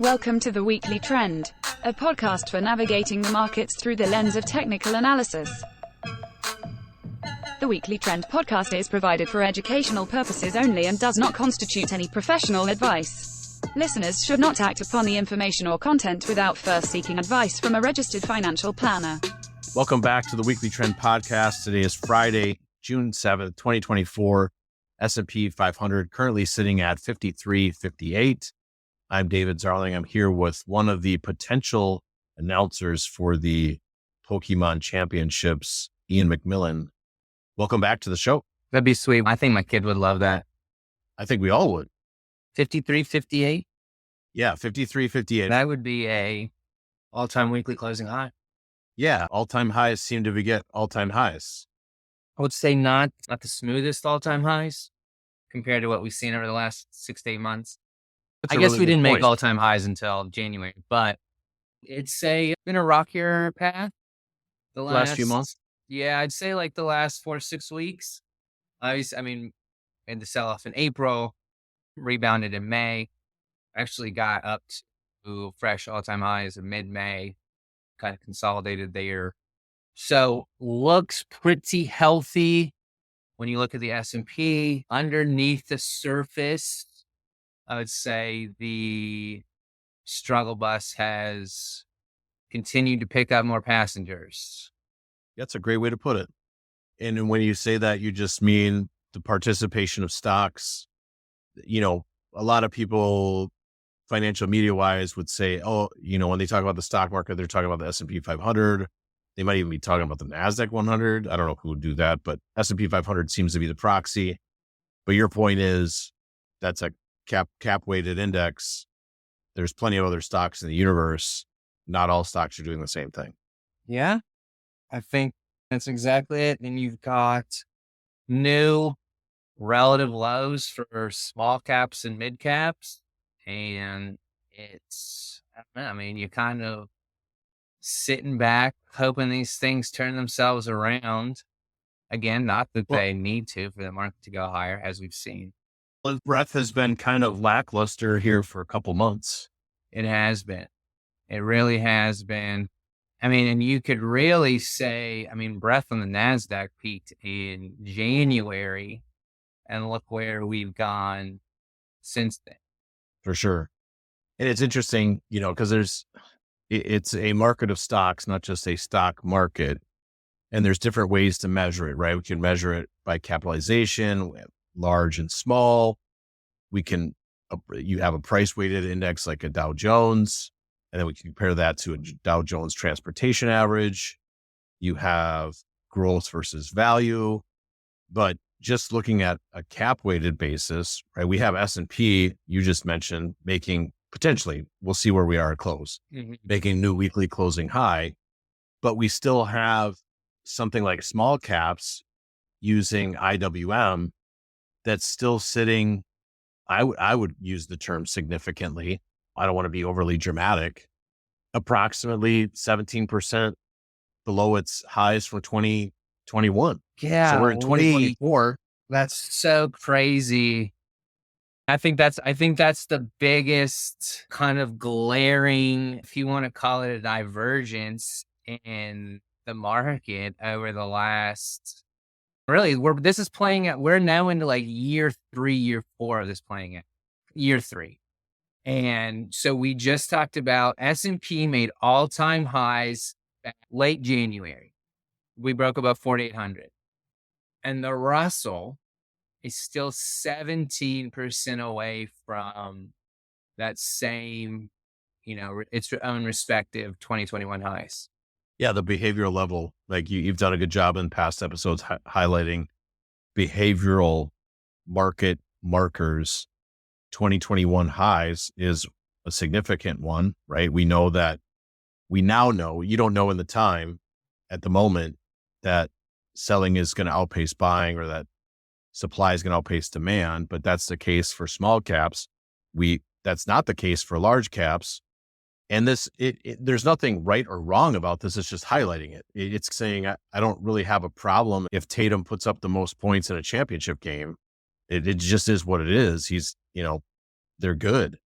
Welcome to The Weekly Trend, a podcast for navigating the markets through the lens of technical analysis. The Weekly Trend podcast is provided for educational purposes only and does not constitute any professional advice. Listeners should not act upon the information or content without first seeking advice from a registered financial planner. Welcome back to the Weekly Trend podcast. Today is Friday, June 7th, 2024. S&P 500 currently sitting at 53.58. I'm David Zarling. I'm here with one of the potential announcers for the Pokemon Championships, Ian McMillan. Welcome back to the show. That'd be sweet. I think my kid would love that. I think we all would. 53.58? Yeah, 53.58. That would be a all-time weekly closing high. Yeah, all-time highs seem to get all-time highs. I would say not the smoothest all-time highs compared to what we've seen over the last 6 to 8 months. That's I a guess really we good didn't point. make all-time highs until January, but it's been a rockier path. The last few months? Yeah, I'd say like the last 4 to 6 weeks. I mean, in the sell-off in April, rebounded in May, actually got up to fresh all-time highs in mid-May, kind of consolidated there. So looks pretty healthy when you look at the S&P. Underneath the surface, I would say the struggle bus has continued to pick up more passengers. That's a great way to put it. And when you say that, you just mean the participation of stocks. You know, a lot of people, financial media wise, would say, oh, you know, when they talk about the stock market, they're talking about the S&P 500. They might even be talking about the NASDAQ 100. I don't know who would do that, but S&P 500 seems to be the proxy. But your point is that's a cap weighted index. There's plenty of other stocks in the universe. Not all stocks are doing the same thing. Yeah, I think that's exactly it. And you've got new relative lows for small caps and mid caps. And it's, I don't know, I mean, you kind of sitting back, hoping these things turn themselves around. Again, not that they need to for the market to go higher, as we've seen. Well, breadth has been kind of lackluster here for a couple months. It has been. It really has been. I mean, and you could really say, I mean, breadth on the NASDAQ peaked in January, and look where we've gone since then. For sure. And it's interesting, you know, because it's a market of stocks, not just a stock market. And there's different ways to measure it, right? We can measure it by capitalization, large and small. You have a price weighted index like a Dow Jones, and then we can compare that to a Dow Jones transportation average. You have growth versus value, but just looking at a cap weighted basis, right? We have S&P, you just mentioned, making potentially, we'll see where we are at close, making new weekly closing high, but we still have something like small caps using IWM that's still sitting, I would use the term significantly. I don't want to be overly dramatic, approximately 17% below its highs from 2021. Yeah. So we're in 2024. That's so crazy. I think that's the biggest kind of glaring, if you want to call it a divergence in the market over the last, really, we're now into like year 3, year 4 of this playing out. Year 3. And so we just talked about S&P made all-time highs late January. We broke above 4,800. And the Russell is still 17% away from that same, you know, its own respective 2021 highs. Yeah, the behavioral level, like you've done a good job in past episodes highlighting behavioral market markers. 2021 highs is a significant one, right? We now know, you don't know in the time at the moment that selling is going to outpace buying or that supply is going to outpace demand, but that's the case for small caps. That's not the case for large caps. And there's nothing right or wrong about this. It's just highlighting it. It's saying, I don't really have a problem if Tatum puts up the most points in a championship game. It just is what it is. They're good.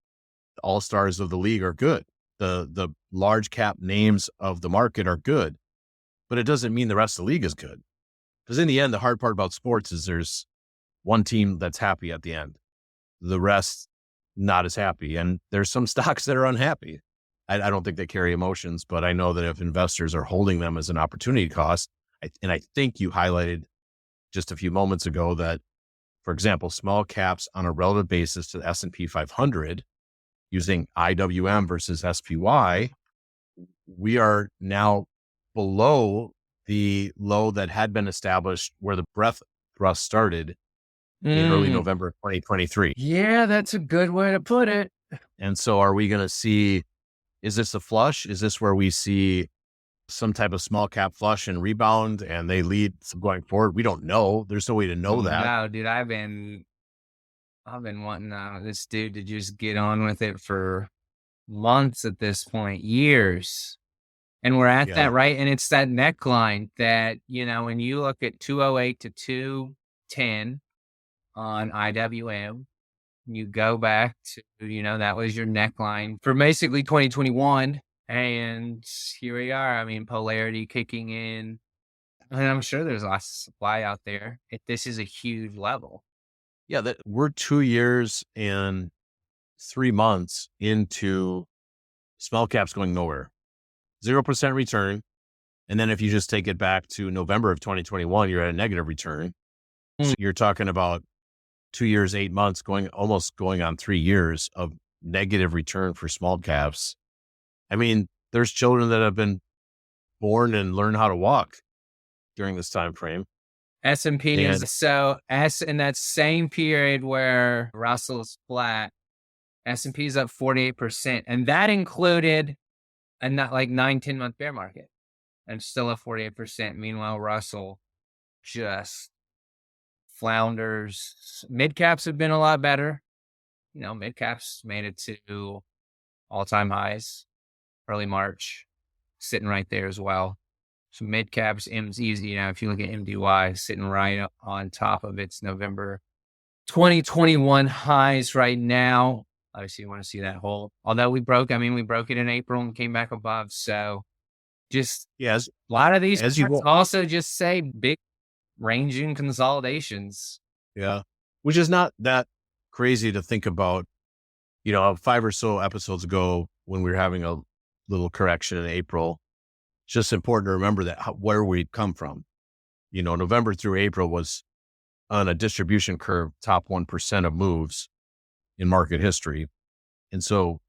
all-stars of the league are good. The large cap names of the market are good, but it doesn't mean the rest of the league is good. Because in the end, the hard part about sports is there's one team that's happy at the end, the rest not as happy. And there's some stocks that are unhappy. I don't think they carry emotions, but I know that if investors are holding them as an opportunity cost, and I think you highlighted just a few moments ago that, for example, small caps on a relative basis to the S&P 500 using IWM versus SPY, we are now below the low that had been established where the breadth thrust started in early November 2023. Yeah, that's a good way to put it. And so are we going to see, is this a flush? Is this where we see some type of small cap flush and rebound and they lead going forward? We don't know. There's no way to know that. No, dude, I've been wanting this dude to just get on with it for months at this point, years. And we're at that, right? And it's that neckline that, when you look at 208 to 210 on IWM, you go back to, that was your neckline for basically 2021. And here we are. I mean, polarity kicking in. And I'm sure there's lots of supply out there. This is a huge level. Yeah, we're 2 years and 3 months into small caps going nowhere. 0% return. And then if you just take it back to November of 2021, you're at a negative return. So you're talking about 2 years, 8 months, almost going on 3 years of negative return for small caps. I mean, there's children that have been born and learn how to walk during this time frame. S&P is in that same period where Russell's flat, S&P is up 48%. And that included a 9-10 month bear market and still up 48%. Meanwhile, Russell just flounders. Mid caps have been a lot better. Mid caps made it to all-time highs early March, sitting right there as well. So mid caps, M's easy. If you look at MDY, sitting right on top of its November 2021 highs right now. Obviously, you want to see that hold. Although we broke it in April and came back above. So just a lot of these also just say big ranging consolidations. Yeah, which is not that crazy to think about. 5 or so episodes ago when we were having a little correction in April, it's just important to remember that where we'd come from. November through April was on a distribution curve, top 1% of moves in market history. And so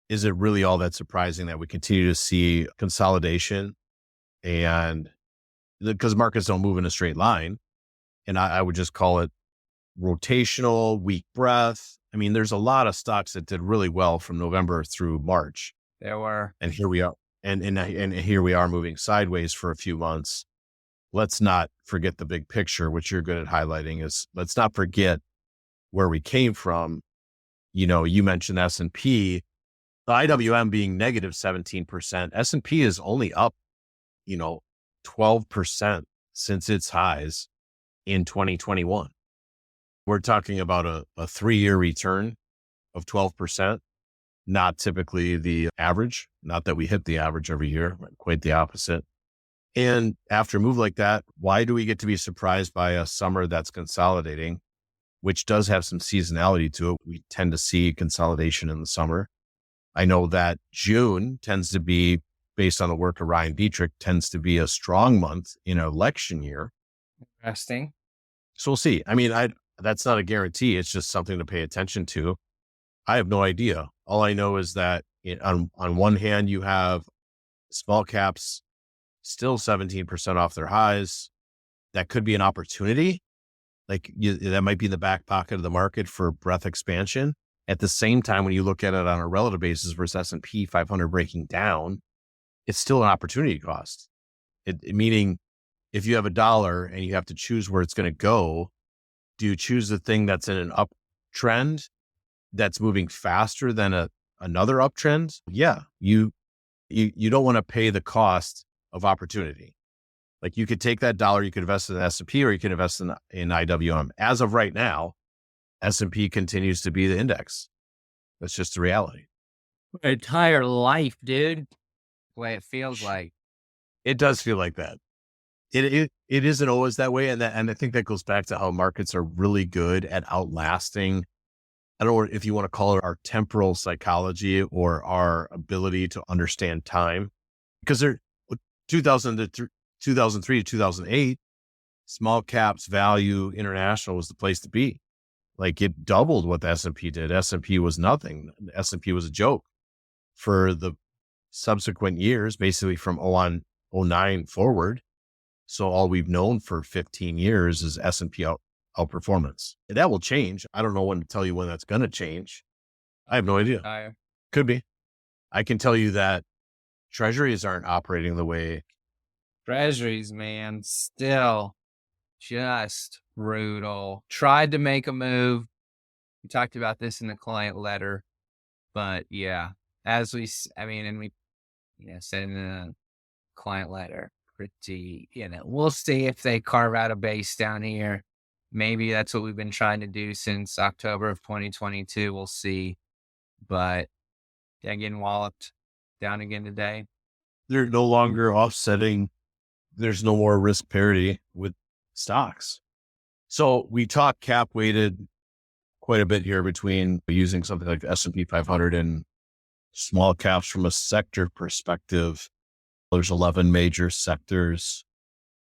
is it really all that surprising that we continue to see consolidation? And because markets don't move in a straight line, and I would just call it rotational, weak breadth. I mean, there's a lot of stocks that did really well from November through March. There were. And here we are. And here we are moving sideways for a few months. Let's not forget the big picture, which you're good at highlighting, is let's not forget where we came from. You mentioned S&P, the IWM being negative 17%. S&P is only up, 12% since its highs in 2021. We're talking about a 3-year return of 12%, not typically the average, not that we hit the average every year, quite the opposite. And after a move like that, why do we get to be surprised by a summer that's consolidating, which does have some seasonality to it? We tend to see consolidation in the summer. I know that June tends to be, based on the work of Ryan Dietrich, tends to be a strong month in an election year. Interesting. So we'll see. I mean, that's not a guarantee. It's just something to pay attention to. I have no idea. All I know is that on one hand, you have small caps still 17% off their highs. That could be an opportunity. That might be in the back pocket of the market for breadth expansion. At the same time, when you look at it on a relative basis versus S&P 500 breaking down, it's still an opportunity cost. Meaning, if you have $1 and you have to choose where it's going to go, do you choose the thing that's in an uptrend that's moving faster than another uptrend? Yeah, you don't want to pay the cost of opportunity. Like, you could take that $1, you could invest in S&P, or you can invest in IWM. As of right now, S&P continues to be the index. That's just the reality. Entire life, dude. The way it feels like. It does feel like that. It isn't always that way. And I think that goes back to how markets are really good at outlasting. I don't know if you want to call it our temporal psychology or our ability to understand time, because 2003 to 2008, small caps value international was the place to be. Like it doubled what the S&P did. S&P was nothing. The S&P was a joke for the subsequent years, basically from 09 forward. So all we've known for 15 years is S&P outperformance. And that will change. I don't know when to tell you when that's going to change. I have no idea. Could be. I can tell you that Treasuries aren't operating the way. Treasuries, man, still just brutal. Tried to make a move. We talked about this in the client letter, but yeah, and we said in the client letter, pretty, we'll see if they carve out a base down here. Maybe that's what we've been trying to do since October of 2022. We'll see. But they're getting walloped down again today. They're no longer offsetting. There's no more risk parity with stocks. So we talk cap weighted quite a bit here between using something like the S&P 500 and small caps from a sector perspective. There's 11 major sectors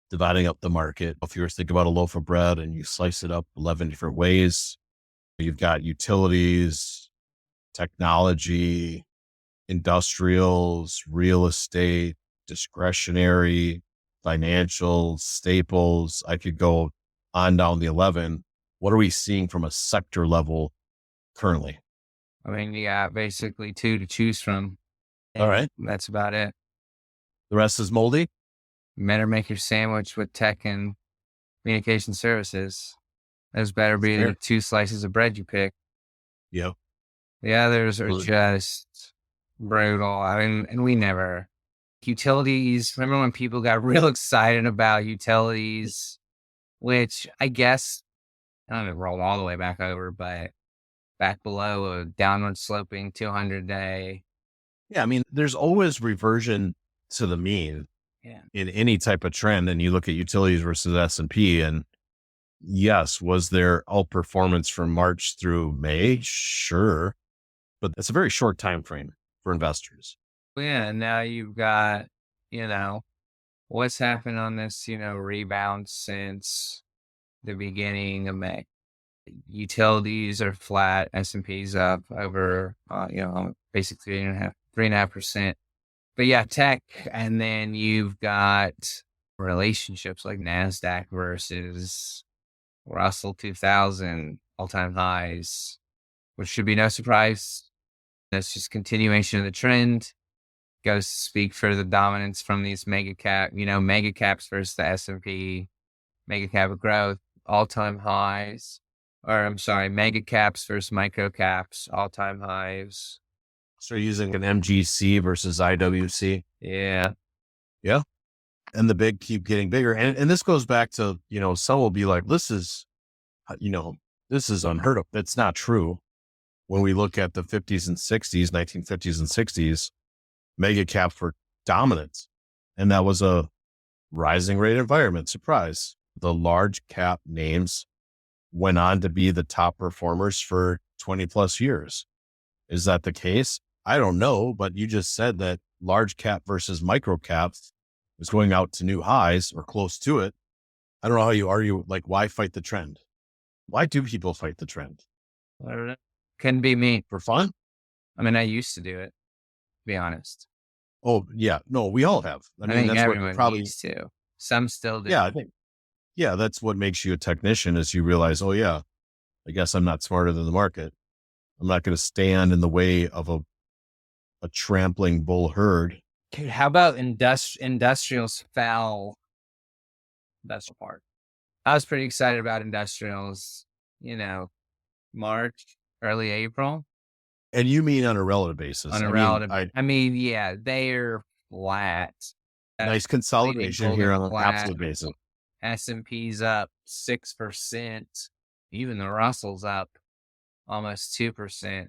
dividing up the market. If you were to think about a loaf of bread and you slice it up 11 different ways, you've got utilities, technology, industrials, real estate, discretionary, financial, staples. I could go on down the 11. What are we seeing from a sector level currently? I mean, yeah, basically 2 to choose from. All right. That's about it. The rest is moldy. You better make your sandwich with tech and communication services. Those better be the 2 slices of bread you pick. Yep. The others are just brutal. I mean, and we never. Utilities, remember when people got real excited about utilities, which I guess, I don't know, it rolled all the way back over, but back below a downward sloping 200-day. Yeah, I mean, there's always reversion to the mean in any type of trend. And you look at utilities versus S&P, and yes, was there outperformance from March through May? Sure. But it's a very short time frame for investors. Yeah, and now you've got, what's happened on this, rebound since the beginning of May. Utilities are flat, S&P's up over, basically 3.5%. But yeah, tech, and then you've got relationships like NASDAQ versus Russell 2000 all-time highs, which should be no surprise. That's just continuation of the trend. Goes to speak for the dominance from these mega caps versus the S&P, mega cap growth, all-time highs. Or I'm sorry, mega caps versus micro caps, all-time highs. So you're using an MGC versus IWC. Yeah. Yeah. And the big keep getting bigger. And this goes back to, some will be like, this is unheard of. That's not true. When we look at the 50s and 60s, 1950s and 60s, mega caps were dominant. And that was a rising rate environment. Surprise. The large cap names went on to be the top performers for 20 plus years. Is that the case? I don't know, but you just said that large cap versus micro caps is going out to new highs or close to it. I don't know how you argue, like, why fight the trend? Why do people fight the trend? I don't know. Couldn't be me. For fun? I mean, I used to do it, to be honest. Oh, yeah. No, we all have. I mean, that's everyone what used to. Some still do. Yeah, I think. Yeah, that's what makes you a technician, is you realize, oh yeah, I guess I'm not smarter than the market. I'm not going to stand in the way of a trampling bull herd. Dude, how about industrials fell? That's the part. I was pretty excited about industrials, March, early April. And you mean on a relative basis? I mean, yeah, they're flat. Nice consolidation here on an absolute basis. S&P's up 6%. Even the Russell's up almost 2%.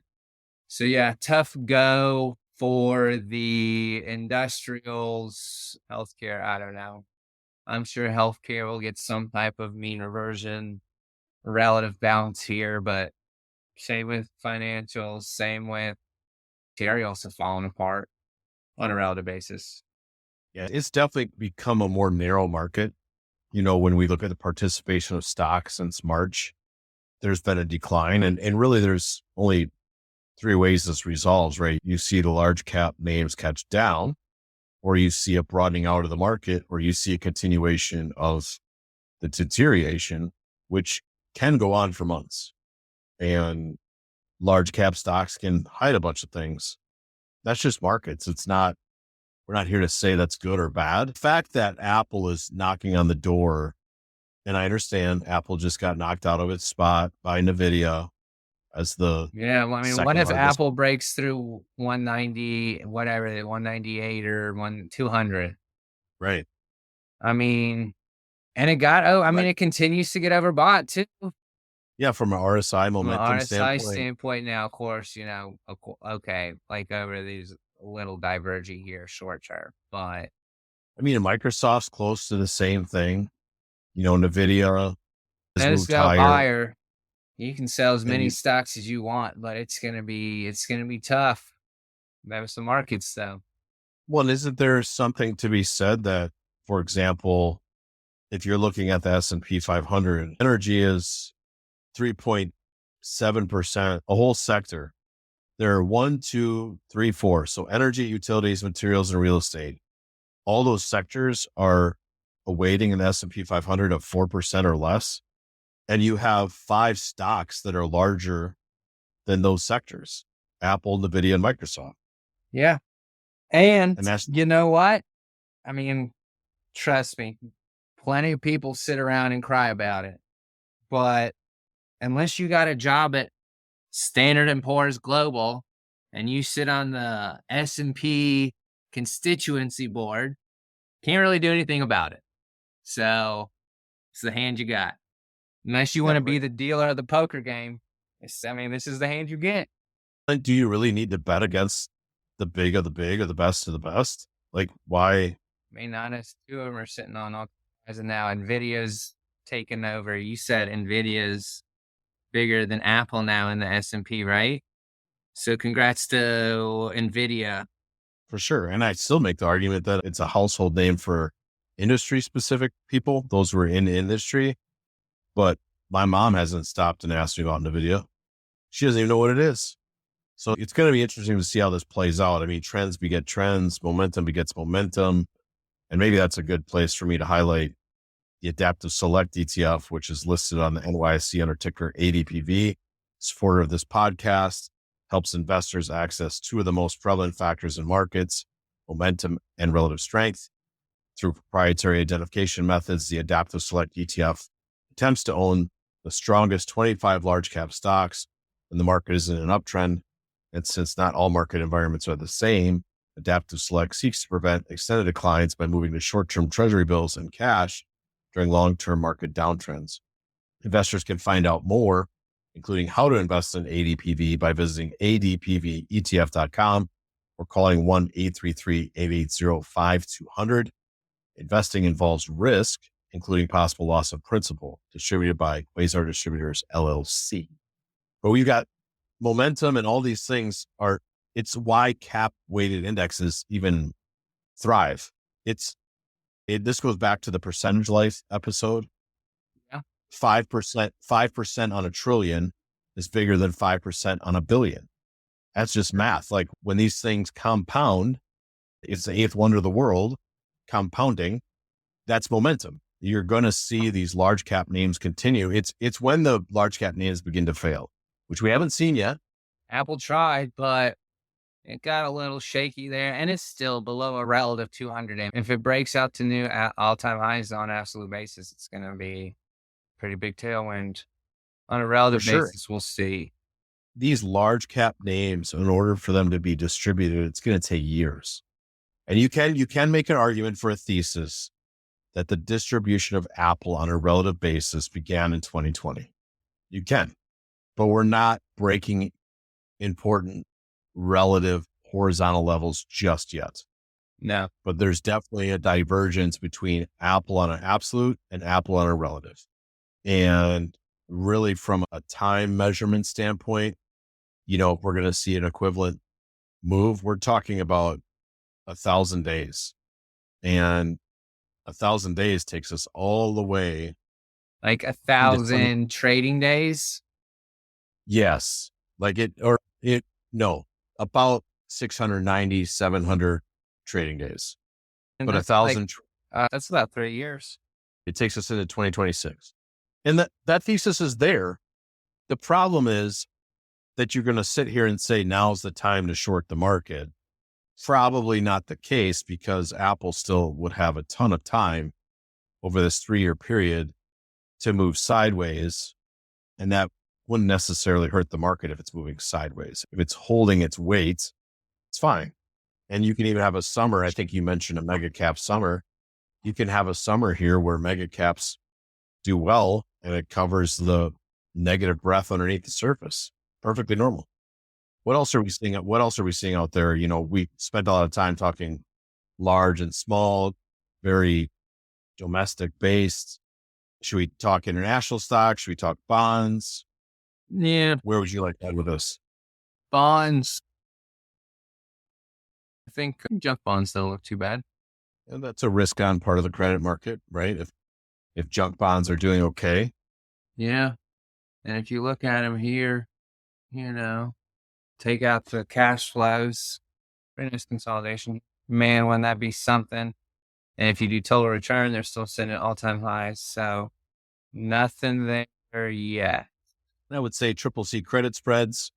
So yeah, tough go for the industrials, healthcare. I don't know. I'm sure healthcare will get some type of mean reversion, relative balance here, but same with financials, same with materials have fallen apart on a relative basis. Yeah, it's definitely become a more narrow market. When we look at the participation of stocks since March, there's been a decline, and really there's only three ways this resolves, right? You see the large cap names catch down, or you see a broadening out of the market, or you see a continuation of the deterioration, which can go on for months. And large cap stocks can hide a bunch of things. That's just markets. We're not here to say that's good or bad. The fact that Apple is knocking on the door, and I understand Apple just got knocked out of its spot by NVIDIA as the Yeah, well, I mean, what second if largest. Apple breaks through 190, whatever, 198 or 200? Right. I mean, and it got, oh, I mean, Right. it continues to get overbought too. Yeah. From an RSI From an momentum RSI standpoint. standpoint now, of course, okay, like over these little diverging here short term, but I mean, Microsoft's close to the same thing. NVIDIA has as moved a higher, buyer, you can sell as and many stocks as you want, but it's gonna be tough. That's the markets though. well, isn't there something to be said that, for example, if you're looking at the S&P 500, energy is 3.7%, a whole sector. There are one, two, three, four. So energy, utilities, materials, and real estate. All those sectors are awaiting an S&P 500 of 4% or less. And you have five stocks that are larger than those sectors: Apple, NVIDIA, and Microsoft. Yeah. And And that's you know what? I mean, trust me, plenty of people sit around and cry about it. But unless you got a job at Standard and Poor's Global and you sit on the S&P constituency board, can't really do anything about it. So it's the hand you got. Unless you want yeah, to be right. the dealer of the poker game, this is the hand you get. Like, do you really need to bet against the big of the big or the best of the best? Like, why? Being honest, two of them are sitting on all kinds, and now Nvidia's taken over. You said Nvidia's bigger than Apple now in the S&P, right? So congrats to Nvidia. For sure. And I still make the argument that it's a household name for industry specific people, those who are in the industry. But my mom hasn't stopped and asked me about NVIDIA. She doesn't even know what it is. So it's going to be interesting to see how this plays out. I mean, trends beget trends, momentum begets momentum. And maybe that's a good place for me to highlight the Adaptive Select ETF, which is listed on the NYSE under ticker ADPV. Supporter of this podcast, helps investors access two of the most prevalent factors in markets: momentum and relative strength. Through proprietary identification methods, the Adaptive Select ETF attempts to own the strongest 25 large cap stocks when the market is in an uptrend. And since not all market environments are the same, Adaptive Select seeks to prevent extended declines by moving to short-term treasury bills and cash during long-term market downtrends. Investors can find out more, including how to invest in ADPV, by visiting adpvetf.com or calling 1-833-880-5200. Investing involves risk, including possible loss of principal. Distributed by Quasar Distributors, LLC. But we've got momentum, and all these things it's why cap weighted indexes even thrive. This goes back to the percentage life episode. Yeah. 5% on a trillion is bigger than 5% on a billion. That's just math. Like, when these things compound, it's the eighth wonder of the world, compounding. That's momentum. You're going to see these large cap names continue. It's when the large cap names begin to fail, which we haven't seen yet. Apple tried, but it got a little shaky there, and it's still below a relative 200. And if it breaks out to new all-time highs on an absolute basis, it's going to be pretty big tailwind. On a For relative sure. basis, we'll see. These large cap names, in order for them to be distributed, it's going to take years. And you can make an argument for a thesis that the distribution of Apple on a relative basis began in 2020. You can, but we're not breaking important relative horizontal levels just yet. No. But there's definitely a divergence between Apple on an absolute and Apple on a relative. And really from a time measurement standpoint, if we're going to see an equivalent move, we're talking about 1,000 days. And 1,000 days takes us all the way. Like into 20 1,000 trading days? Yes. No, about 690, 700 trading days. And But that's like, 1,000, that's about 3 years. it takes us into 2026. And that thesis is there. The problem is that you're going to sit here and say, now's the time to short the market. Probably not the case, because Apple still would have a ton of time over this 3-year period to move sideways. And that wouldn't necessarily hurt the market if it's moving sideways. If it's holding its weight, it's fine. And you can even have a summer. I think you mentioned a mega cap summer. You can have a summer here where mega caps do well and it covers the negative breath underneath the surface. Perfectly normal. What else are we seeing? What else are we seeing out there? We spent a lot of time talking large and small, very domestic based. Should we talk international stocks? Should we talk bonds? Yeah. Where would you like to head with this? Bonds. I think junk bonds don't look too bad. And that's a risk on part of the credit market, right? If junk bonds are doing okay. Yeah. And if you look at them here, take out the cash flows, finish consolidation, man, wouldn't that be something? And if you do total return, they're still sitting at all-time highs. So nothing there yet. I would say triple C credit spreads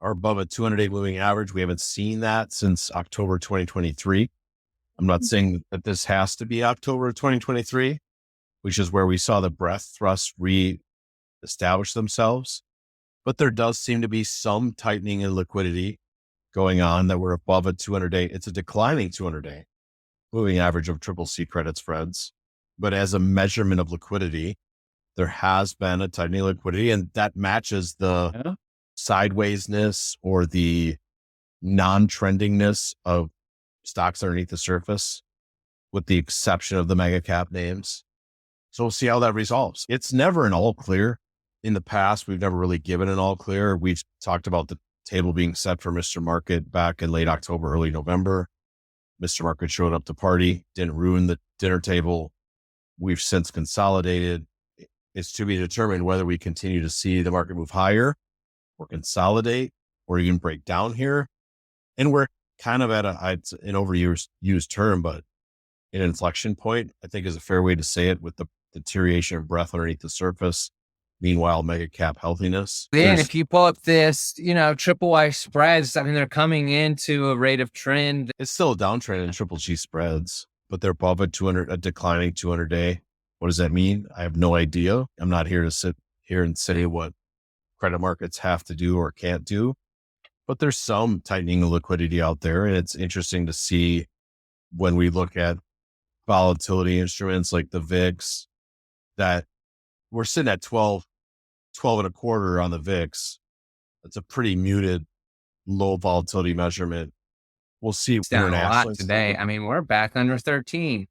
are above a 200-day moving average. We haven't seen that since October 2023. I'm not saying that this has to be October of 2023, which is where we saw the breadth thrust re-establish themselves. But there does seem to be some tightening in liquidity going on that we're above a 200-day. It's a declining 200-day moving average of triple C credit spreads. But as a measurement of liquidity, there has been a tightening of liquidity, and that matches the sidewaysness or the non-trendingness of stocks underneath the surface, with the exception of the mega cap names. So we'll see how that resolves. It's never an all clear. In the past, we've never really given an all clear. We've talked about the table being set for Mr. Market back in late October, early November. Mr. Market showed up to party, didn't ruin the dinner table. We've since consolidated. It's to be determined whether we continue to see the market move higher or consolidate or even break down here. And we're kind of at an overused term, but an inflection point, I think, is a fair way to say it, with the deterioration of breadth underneath the surface. Meanwhile, mega cap healthiness. Then if you pull up this, triple Y spreads, I mean, they're coming into a rate of trend. It's still a downtrend in triple G spreads, but they're above a declining 200-day. What does that mean? I have no idea. I'm not here to sit here and say what credit markets have to do or can't do, but there's some tightening of liquidity out there. And it's interesting to see when we look at volatility instruments like the VIX, that we're sitting at 12 and a quarter on the VIX. That's a pretty muted, low volatility measurement. We'll see. It's down a lot today. I mean, we're back under 13.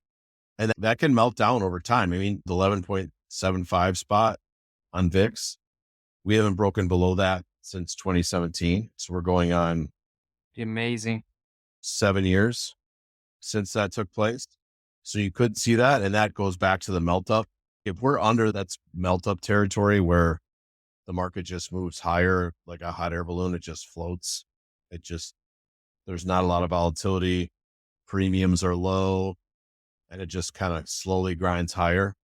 And that can melt down over time. I mean, the 11.75 spot on VIX, we haven't broken below that since 2017. So we're going on amazing 7 years since that took place. So you could see that. And that goes back to the melt up. If we're under that's melt up territory where the market just moves higher, like a hot air balloon, it just floats. There's not a lot of volatility. Premiums are low. And it just kind of slowly grinds higher.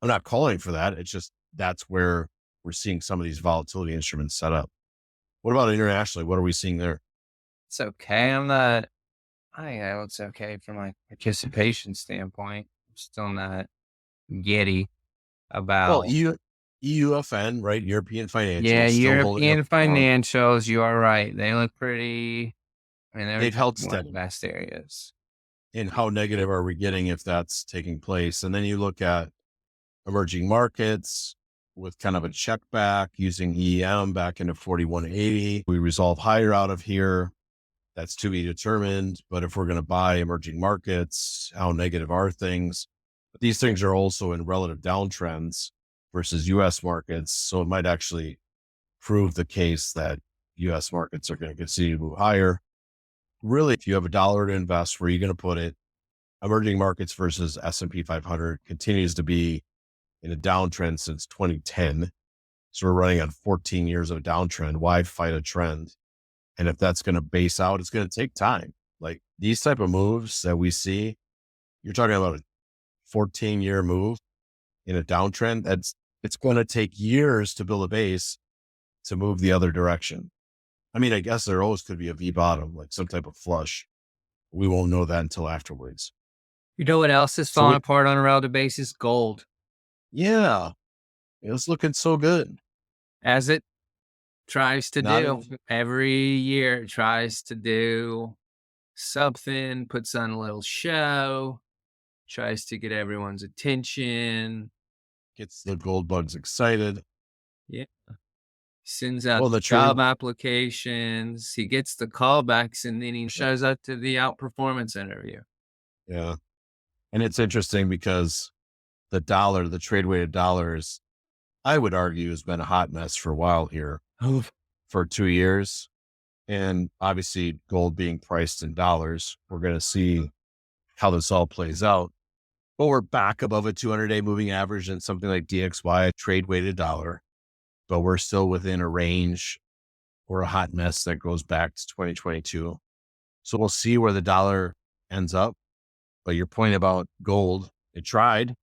I'm not calling for that. It's just, that's where we're seeing some of these volatility instruments set up. What about internationally? What are we seeing there? It's okay. I know it's okay from my participation standpoint. I'm still not giddy about. Well, EUFN, right? European financials. Yeah, European financials. You are right. They look pretty. I mean, they've held steady. One of the best areas. And how negative are we getting if that's taking place? And then you look at emerging markets, with kind of a check back using EM back into 4180. We resolve higher out of here. That's to be determined. But if we're going to buy emerging markets, how negative are things? But these things are also in relative downtrends versus US markets. So it might actually prove the case that US markets are going to continue to move higher. Really, if you have $1 to invest, where are you going to put it? Emerging markets versus S&P 500 continues to be in a downtrend since 2010. So we're running on 14 years of a downtrend. Why fight a trend? And if that's going to base out, it's going to take time. Like these type of moves that we see, you're talking about a 14-year move in a downtrend. It's going to take years to build a base to move the other direction. I mean, I guess there always could be a V bottom, like some type of flush. We won't know that until afterwards. You know what else is falling apart on a relative basis? Gold. Yeah. It's looking so good. As it tries to do every year, it tries to do something, puts on a little show, tries to get everyone's attention. Gets the gold bugs excited. Yeah. Sends out the job applications. He gets the callbacks, and then he shows up to the outperformance interview. Yeah. And it's interesting because the dollar, the trade weighted dollars, I would argue has been a hot mess for a while here for 2 years. And obviously gold being priced in dollars, we're going to see how this all plays out. But we're back above a 200-day moving average and something like DXY, a trade weighted dollar. But we're still within a range or a hot mess that goes back to 2022. So we'll see where the dollar ends up. But your point about gold, it tried,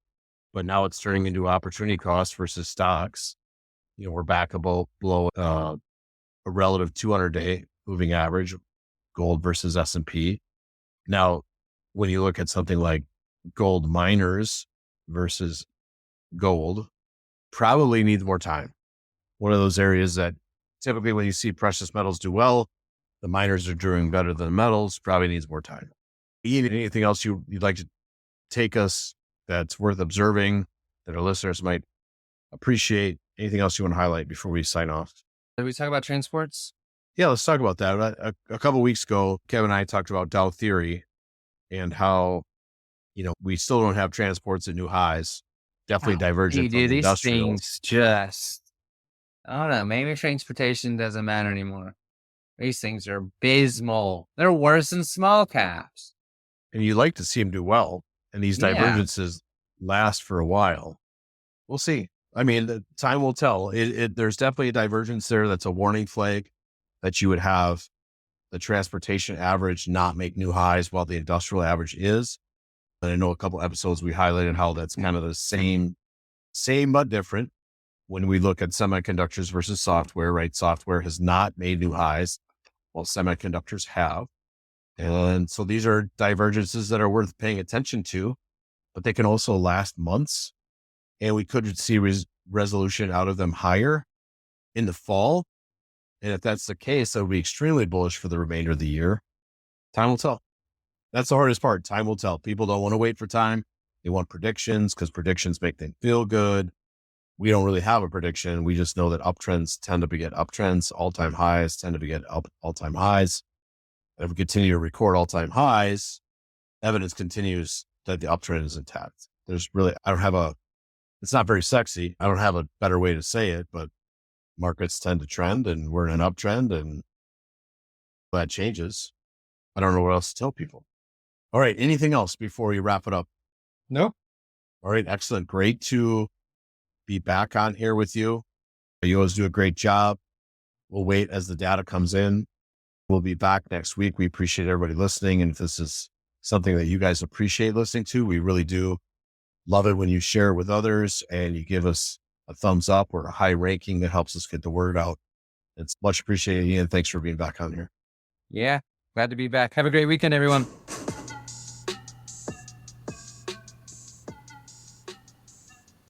but now it's turning into opportunity cost versus stocks. We're back below a relative 200-day moving average, gold versus S&P. Now, when you look at something like gold miners versus gold, probably needs more time. One of those areas that typically when you see precious metals do well, the miners are doing better than the metals, probably needs more time. Anything else you'd like to take us that's worth observing that our listeners might appreciate? Anything else you want to highlight before we sign off? Did we talk about transports? Yeah, let's talk about that. A couple of weeks ago, Kevin and I talked about Dow theory and how, we still don't have transports at new highs. Definitely divergent from the industrials. These things I don't know, maybe transportation doesn't matter anymore. These things are abysmal. They're worse than small caps. And you like to see them do well. And these divergences last for a while. We'll see. I mean, the time will tell. There's definitely a divergence there. That's a warning flag that you would have the transportation average not make new highs while the industrial average is. And I know a couple episodes we highlighted how that's kind of the same but different when we look at semiconductors versus software, right? Software has not made new highs while semiconductors have. And so these are divergences that are worth paying attention to, but they can also last months. And we could see resolution out of them higher in the fall. And if that's the case, that would be extremely bullish for the remainder of the year. Time will tell. That's the hardest part. Time will tell. People don't want to wait for time. They want predictions because predictions make them feel good. We don't really have a prediction. We just know that uptrends tend to beget uptrends. All-time highs tend to beget all-time highs. And if we continue to record all-time highs, evidence continues that the uptrend is intact. It's not very sexy. I don't have a better way to say it, but markets tend to trend and we're in an uptrend and that changes. I don't know what else to tell people. All right. Anything else before we wrap it up? Nope. All right. Excellent. Great to be back on here with you. You always do a great job. We'll wait as the data comes in. We'll be back next week. We appreciate everybody listening. And if this is something that you guys appreciate listening to, we really do love it when you share it with others and you give us a thumbs up or a high ranking that helps us get the word out. It's much appreciated, Ian. Thanks for being back on here. Yeah. Glad to be back. Have a great weekend, everyone.